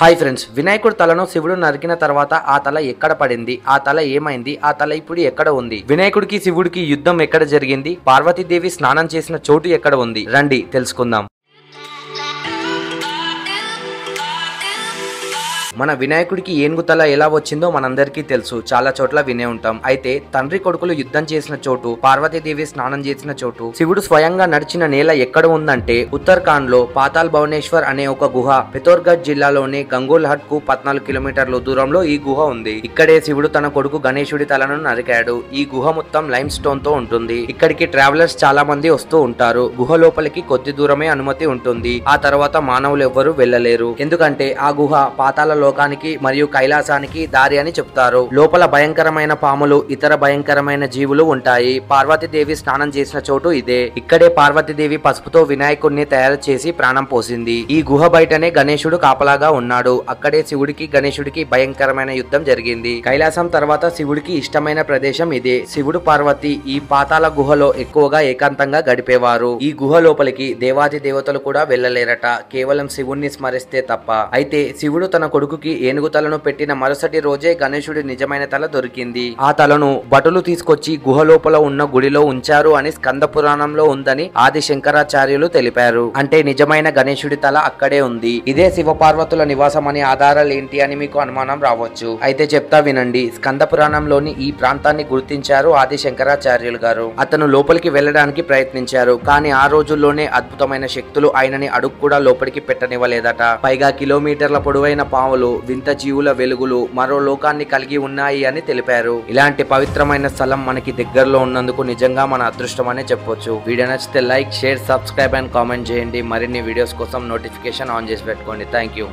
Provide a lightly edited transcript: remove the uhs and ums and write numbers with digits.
Hi friends, వినాయకుడు తలను శివుడు నరికిన తర్వాత ఆ తల ఎక్కడ పడింది, ఆ తల ఏమైంది, ఆ తల ఇప్పుడు ఎక్కడ ఉంది, వినాయకుడికి శివుడికి యుద్ధం ఎక్కడ జరిగింది, పార్వతీదేవి స్నానం చేసిన చోటు ఎక్కడ ఉంది, రండి తెలుసుకుందాం. మన వినాయకుడికి ఏనుగు తల ఎలా వచ్చిందో మనందరికీ తెలుసు, చాలా చోట్ల వినే ఉంటాం. అయితే తండ్రి కొడుకులు యుద్ధం చేసిన చోటు, పార్వతీదేవి స్నానం చేసిన చోటు, శివుడు స్వయంగా నడిచిన నేల ఎక్కడ ఉందంటే ఉత్తరాఖండ్ లో పాతాల్ భువనేశ్వర్ అనే ఒక గుహ, పితోర్గఢ్ జిల్లాలోని గంగోల్ హట్ కు 14 కిలోమీటర్ల దూరంలో ఈ గుహ ఉంది. ఇక్కడే శివుడు తన కొడుకు గణేశుడి తలను నరికాడు. ఈ గుహ మొత్తం లైమ్ స్టోన్ తో ఉంటుంది. ఇక్కడికి ట్రావెలర్స్ చాలా మంది వస్తూ ఉంటారు. గుహ లోపలికి కొద్ది దూరమే అనుమతి ఉంటుంది. ఆ తర్వాత మానవులు ఎవ్వరూ వెళ్ళలేరు. ఎందుకంటే ఆ గుహ పాతాల లోకానికి మరియు కైలాసానికి దారి అని చెప్తారు. లోపల భయంకరమైన పాములు, ఇతర భయంకరమైన జీవులు ఉంటాయి. పార్వతీదేవి స్నానం చేసిన చోటు ఇదే. ఇక్కడే పార్వతీదేవి పసుపుతో వినాయకుడిని తయారు చేసి ప్రాణం పోసింది. ఈ గుహ బయటనే గణేశుడు కాపలాగా ఉన్నాడు. అక్కడే శివుడికి గణేశుడికి భయంకరమైన యుద్ధం జరిగింది. కైలాసం తర్వాత శివుడికి ఇష్టమైన ప్రదేశం ఇదే. శివుడు పార్వతి ఈ పాతాల గుహలో ఎక్కువగా ఏకాంతంగా గడిపేవారు. ఈ గుహ లోపలికి దేవాది దేవతలు కూడా వెళ్ళలేరట, కేవలం శివుణ్ణి స్మరిస్తే తప్ప. అయితే శివుడు తన కొడుకు ఏనుగు తలను పెట్టిన మరుసటి రోజే గణేశుడి నిజమైన తల దొరికింది. ఆ తలను భటులు తీసుకొచ్చి గుహ లోపల ఉన్న గుడిలో ఉంచారు అని స్కంద పురాణంలో ఉందని ఆది శంకరాచార్యులు తెలిపారు. అంటే నిజమైన గణేశుడి తల అక్కడే ఉంది. ఇదే శివపార్వతుల నివాసం అని ఆధారాలు ఏంటి అని మీకు అనుమానం రావచ్చు. అయితే చెప్తా వినండి. స్కంద పురాణంలోని ఈ ప్రాంతాన్ని గుర్తించారు ఆది శంకరాచార్యులు గారు. అతను లోపలికి వెళ్ళడానికి ప్రయత్నించారు. కానీ ఆ రోజుల్లోనే అద్భుతమైన శక్తులు ఆయనని అడుగు కూడా లోపలికి పెట్టనివ్వలేదట. పైగా కిలోమీటర్ల పొడవైన పాములు, వింత జీవుల వెలుగులు మరో లోకాన్ని కలిగి ఉన్నాయి అని తెలిపారు. ఇలాంటి పవిత్రమైన స్థలం మనకి దగ్గరలో ఉన్నందుకు నిజంగా మన అదృష్టం అనే చెప్పొచ్చు. వీడియో నచ్చితే like, share, subscribe and comment చేయండి. మరిన్ని వీడియోస్ కోసం నోటిఫికేషన్ ఆన్ చేసి పెట్టుకోండి. Thank you.